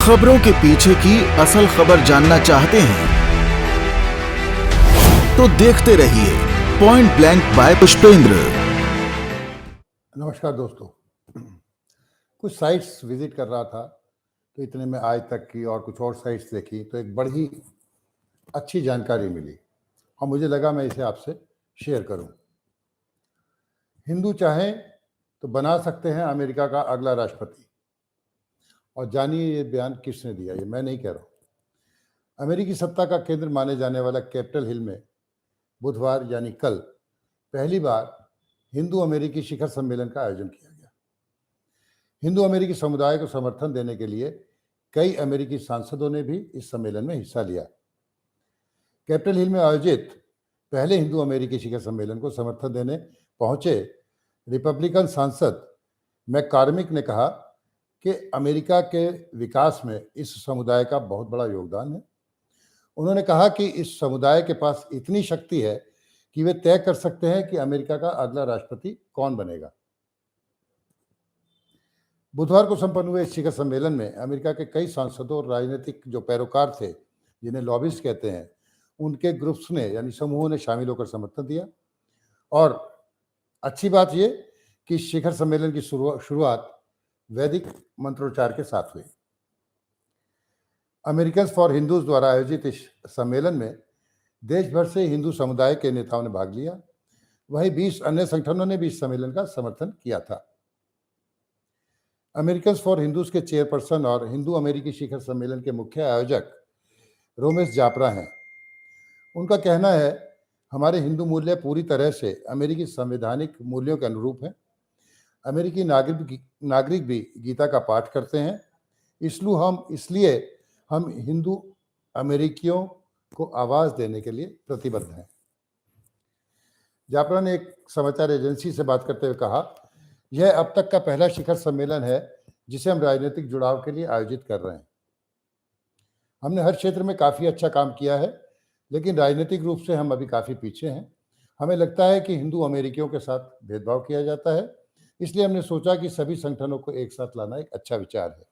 खबरों के पीछे की असल खबर जानना चाहते हैं तो देखते रहिए पॉइंट ब्लैंक बाय पुष्पेंद्र। नमस्कार दोस्तों। कुछ साइट्स विजिट कर रहा था तो इतने में आज तक की और कुछ और साइट्स देखी तो एक बड़ी अच्छी जानकारी मिली और मुझे लगा मैं इसे आपसे शेयर करूं। हिंदू चाहें तो बना सकते हैं अमेरिका का अगला राष्ट्रपति। और जानिए ये बयान किसने दिया, ये मैं नहीं कह रहा हूं। अमेरिकी सत्ता का केंद्र माने जाने वाला कैपिटल हिल में बुधवार यानी कल पहली बार हिंदू अमेरिकी शिखर सम्मेलन का आयोजन किया गया। हिंदू अमेरिकी समुदाय को समर्थन देने के लिए कई अमेरिकी सांसदों ने भी इस सम्मेलन में हिस्सा लिया। कैपिटल हिल में आयोजित पहले हिंदू अमेरिकी शिखर सम्मेलन को समर्थन देने पहुंचे रिपब्लिकन सांसद मैककॉर्मिक ने कहा कि अमेरिका के विकास में इस समुदाय का बहुत बड़ा योगदान है। उन्होंने कहा कि इस समुदाय के पास इतनी शक्ति है कि वे तय कर सकते हैं कि अमेरिका का अगला राष्ट्रपति कौन बनेगा। बुधवार को संपन्न हुए इस शिखर सम्मेलन में अमेरिका के कई सांसदों और राजनीतिक जो पैरोकार थे, जिन्हें लॉबिस्ट कहते हैं, उनके ग्रुप्स ने यानी समूहों ने शामिल होकर समर्थन दिया। और अच्छी बात ये कि शिखर सम्मेलन की शुरुआत वैदिक मंत्रोच्चार के साथ हुई। अमेरिकन्स फॉर हिंदूज द्वारा आयोजित इस सम्मेलन में देश भर से हिंदू समुदाय के नेताओं ने भाग लिया। वहीं 20 अन्य संगठनों ने भी इस सम्मेलन का समर्थन किया था। अमेरिकन्स फॉर हिंदूज के चेयरपर्सन और हिंदू अमेरिकी शिखर सम्मेलन के मुख्य आयोजक रोमेश जापरा हैं। उनका कहना है, हमारे हिंदू मूल्य पूरी तरह से अमेरिकी संवैधानिक मूल्यों के अनुरूप हैं। अमेरिकी नागरिक भी गीता का पाठ करते हैं, इसलिए हम हिंदू अमेरिकियों को आवाज देने के लिए प्रतिबद्ध हैं। जापरा ने एक समाचार एजेंसी से बात करते हुए कहा, यह अब तक का पहला शिखर सम्मेलन है जिसे हम राजनीतिक जुड़ाव के लिए आयोजित कर रहे हैं। हमने हर क्षेत्र में काफी अच्छा काम किया है, लेकिन राजनीतिक रूप से हम अभी काफी पीछे हैं। हमें लगता है कि हिंदू अमेरिकियों के साथ भेदभाव किया जाता है, इसलिए हमने सोचा कि सभी संगठनों को एक साथ लाना एक अच्छा विचार है।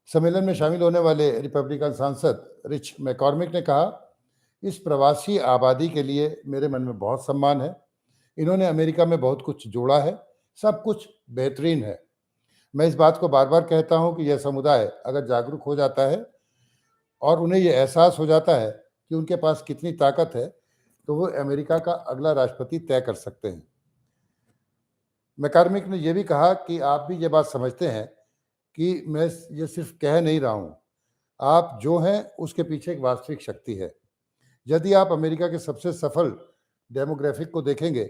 सम्मेलन में शामिल होने वाले रिपब्लिकन सांसद रिच मैककॉर्मिक ने कहा, इस प्रवासी आबादी के लिए मेरे मन में बहुत सम्मान है। इन्होंने अमेरिका में बहुत कुछ जोड़ा है, सब कुछ बेहतरीन है। मैं इस बात को बार बार कहता हूं कि यह समुदाय अगर जागरूक हो जाता है और उन्हें यह एहसास हो जाता है कि उनके पास कितनी ताकत है, तो वो अमेरिका का अगला राष्ट्रपति तय कर सकते हैं। मैककॉर्मिक ने यह भी कहा कि आप भी ये बात समझते हैं कि मैं ये सिर्फ कह नहीं रहा हूं, आप जो हैं उसके पीछे एक वास्तविक शक्ति है। यदि आप अमेरिका के सबसे सफल डेमोग्राफिक को देखेंगे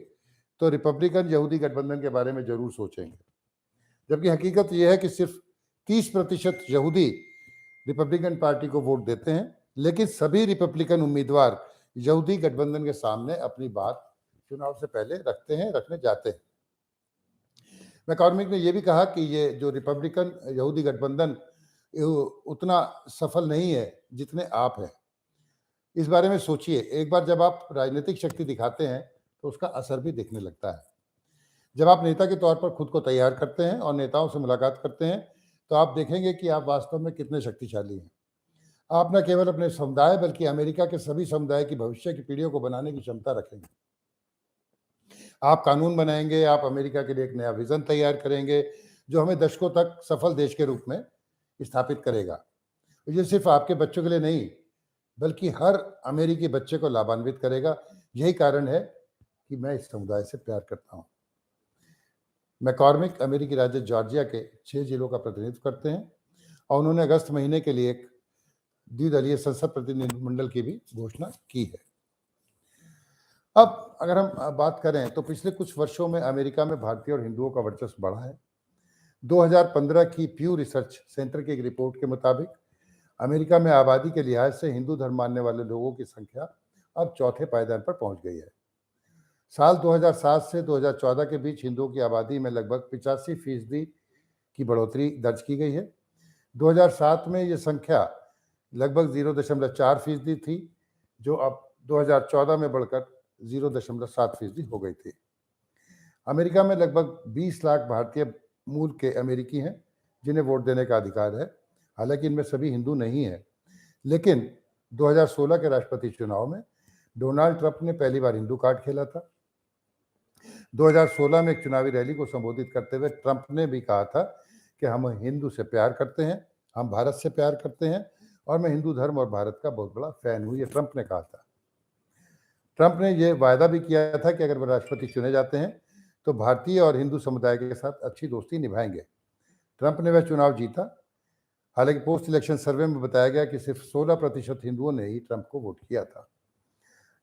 तो रिपब्लिकन यहूदी गठबंधन के बारे में जरूर सोचेंगे, जबकि हकीकत यह है कि सिर्फ 30% यहूदी रिपब्लिकन पार्टी को वोट देते हैं, लेकिन सभी रिपब्लिकन उम्मीदवार यहूदी गठबंधन के सामने अपनी बात चुनाव से पहले रखने जाते हैं। मैककॉर्मिक ने यह भी कहा कि ये जो रिपब्लिकन यहूदी गठबंधन उतना सफल नहीं है जितने आप हैं। इस बारे में सोचिए, एक बार जब आप राजनीतिक शक्ति दिखाते हैं तो उसका असर भी दिखने लगता है। जब आप नेता के तौर पर खुद को तैयार करते हैं और नेताओं से मुलाकात करते हैं तो आप देखेंगे कि आप वास्तव में कितने शक्तिशाली हैं। आप न केवल अपने समुदाय बल्कि अमेरिका के सभी समुदाय की भविष्य की पीढ़ियों को बनाने की क्षमता रखेंगे। आप कानून बनाएंगे, आप अमेरिका के लिए एक नया विजन तैयार करेंगे जो हमें दशकों तक सफल देश के रूप में स्थापित करेगा। ये सिर्फ आपके बच्चों के लिए नहीं बल्कि हर अमेरिकी बच्चे को लाभान्वित करेगा। यही कारण है कि मैं इस समुदाय से प्यार करता हूं। मैककॉर्मिक अमेरिकी राज्य जॉर्जिया के 6 जिलों का प्रतिनिधित्व करते हैं और उन्होंने अगस्त महीने के लिए एक द्विदलीय संसद प्रतिनिधिमंडल की भी घोषणा की है। अब अगर हम बात करें तो पिछले कुछ वर्षों में अमेरिका में भारतीय और हिंदुओं का वर्चस्व बढ़ा है। 2015 की प्यू रिसर्च सेंटर की एक रिपोर्ट के मुताबिक अमेरिका में आबादी के लिहाज से हिंदू धर्म मानने वाले लोगों की संख्या अब चौथे पायदान पर पहुंच गई है। साल 2007 से 2014 के बीच हिंदुओं की आबादी में लगभग 85% की बढ़ोतरी दर्ज की गई है। 2007 में ये संख्या लगभग 0.4% थी, जो अब 2014 में बढ़कर 0.7% हो गई थी। अमेरिका में लगभग 20 लाख भारतीय मूल के अमेरिकी हैं, जिन्हें वोट देने का अधिकार है। हालांकि इनमें सभी हिंदू नहीं हैं, लेकिन 2016 के राष्ट्रपति चुनाव में डोनाल्ड ट्रंप ने पहली बार हिंदू कार्ड खेला था। 2016 में एक चुनावी रैली को संबोधित करते हुए ट्रंप ने भी कहा था कि हम हिंदू से प्यार करते हैं, हम भारत से प्यार करते हैं और मैं हिंदू धर्म और भारत का बहुत बड़ा फैन हूं, ये ट्रंप ने कहा था। ट्रंप ने यह वायदा भी किया था कि अगर वह राष्ट्रपति चुने जाते हैं तो भारतीय और हिंदू समुदाय के साथ अच्छी दोस्ती निभाएंगे। ट्रंप ने वह चुनाव जीता। हालांकि पोस्ट इलेक्शन सर्वे में बताया गया कि सिर्फ 16% हिंदुओं ने ही ट्रंप को वोट किया था।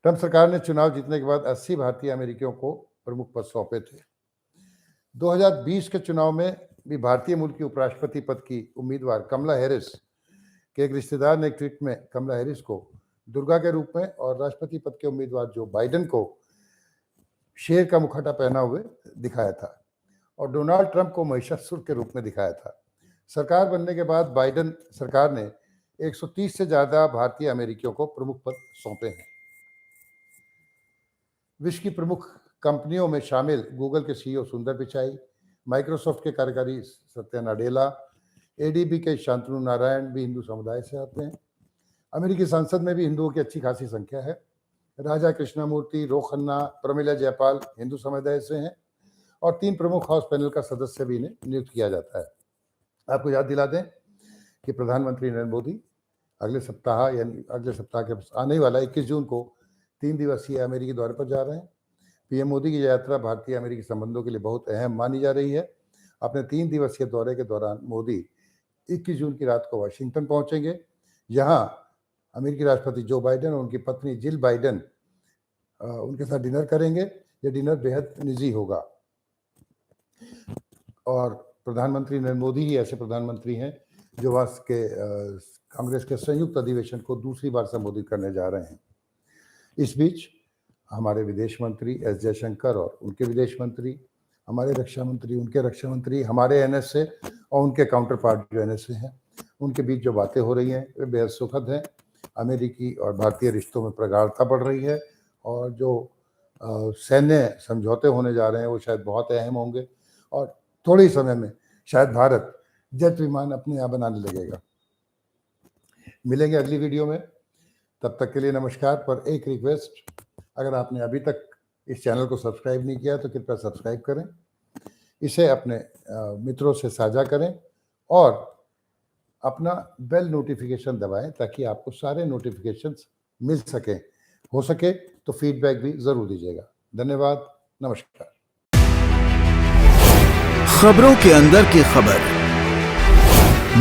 ट्रंप सरकार ने चुनाव जीतने के बाद 80 भारतीय अमेरिकियों को प्रमुख पद सौंपे थे। 2020 के चुनाव में भी भारतीय मूल की उपराष्ट्रपति पद की उम्मीदवार कमला हैरिस के एक रिश्तेदार ने एक ट्वीट में कमला हैरिस को दुर्गा के रूप में और राष्ट्रपति पद के उम्मीदवार जो बाइडेन को शेर का मुखौटा पहना हुए दिखाया था और डोनाल्ड ट्रंप को महिषासुर के रूप में दिखाया था। सरकार बनने के बाद बाइडेन सरकार ने 130 से ज्यादा भारतीय अमेरिकियों को प्रमुख पद सौंपे हैं। विश्व की प्रमुख कंपनियों में शामिल गूगल के सीईओ सुंदर पिचाई, माइक्रोसॉफ्ट के कार्यकारी सत्या नाडेला, एडीबी के शांतनु नारायण भी हिंदू समुदाय से आते हैं। अमेरिकी संसद में भी हिंदुओं की अच्छी खासी संख्या है। राजा कृष्णमूर्ति, रो खन्ना, प्रमिला जयपाल हिंदू समुदाय से हैं और 3 प्रमुख हाउस पैनल का सदस्य भी इन्हें नियुक्त किया जाता है। आपको याद दिला दें कि प्रधानमंत्री नरेंद्र मोदी अगले सप्ताह के आने वाला 21 जून को 3 दिवसीय अमेरिकी दौरे पर जा रहे हैं। पीएम मोदी की यात्रा भारतीय अमेरिकी संबंधों के लिए बहुत अहम मानी जा रही है। अपने 3 दिवसीय दौरे के दौरान मोदी 21 जून की रात को वाशिंगटन पहुंचेंगे। यहाँ अमेरिकी राष्ट्रपति जो बाइडेन और उनकी पत्नी जिल बाइडेन उनके साथ डिनर करेंगे। यह डिनर बेहद निजी होगा और प्रधानमंत्री नरेंद्र मोदी ही ऐसे प्रधानमंत्री हैं जो कांग्रेस के संयुक्त अधिवेशन को दूसरी बार संबोधित करने जा रहे हैं। इस बीच हमारे विदेश मंत्री एस जयशंकर और उनके विदेश मंत्री, हमारे रक्षा मंत्री, उनके रक्षा मंत्री, हमारे एनएसए और उनके काउंटर पार्ट जो एनएसए हैं, उनके बीच जो बातें हो रही हैं वे बेहद सुखद हैं। अमेरिकी और भारतीय रिश्तों में प्रगाढ़ता बढ़ रही है और जो सैन्य समझौते होने जा रहे हैं वो शायद बहुत अहम होंगे और थोड़े ही समय में शायद भारत जेट विमान अपने यहाँ बनाने लगेगा। मिलेंगे अगली वीडियो में, तब तक के लिए नमस्कार। पर एक रिक्वेस्ट, अगर आपने अभी तक इस चैनल को सब्सक्राइब नहीं किया तो कृपया सब्सक्राइब करें, इसे अपने मित्रों से साझा करें और अपना बेल नोटिफिकेशन दबाएं ताकि आपको सारे नोटिफिकेशंस मिल सकें। हो सके तो फीडबैक भी जरूर दीजिएगा। धन्यवाद, नमस्कार। खबरों के अंदर की खबर,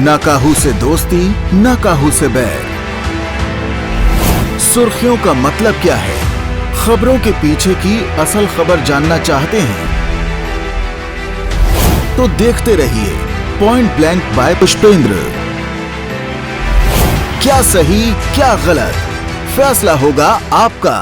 ना काहू से दोस्ती, ना काहू से बैर। सुर्खियों का मतलब क्या है? खबरों के पीछे की असल खबर जानना चाहते हैं तो देखते रहिए पॉइंट ब्लैंक बाय पुष्पेंद्र। क्या सही क्या गलत, फैसला होगा आपका।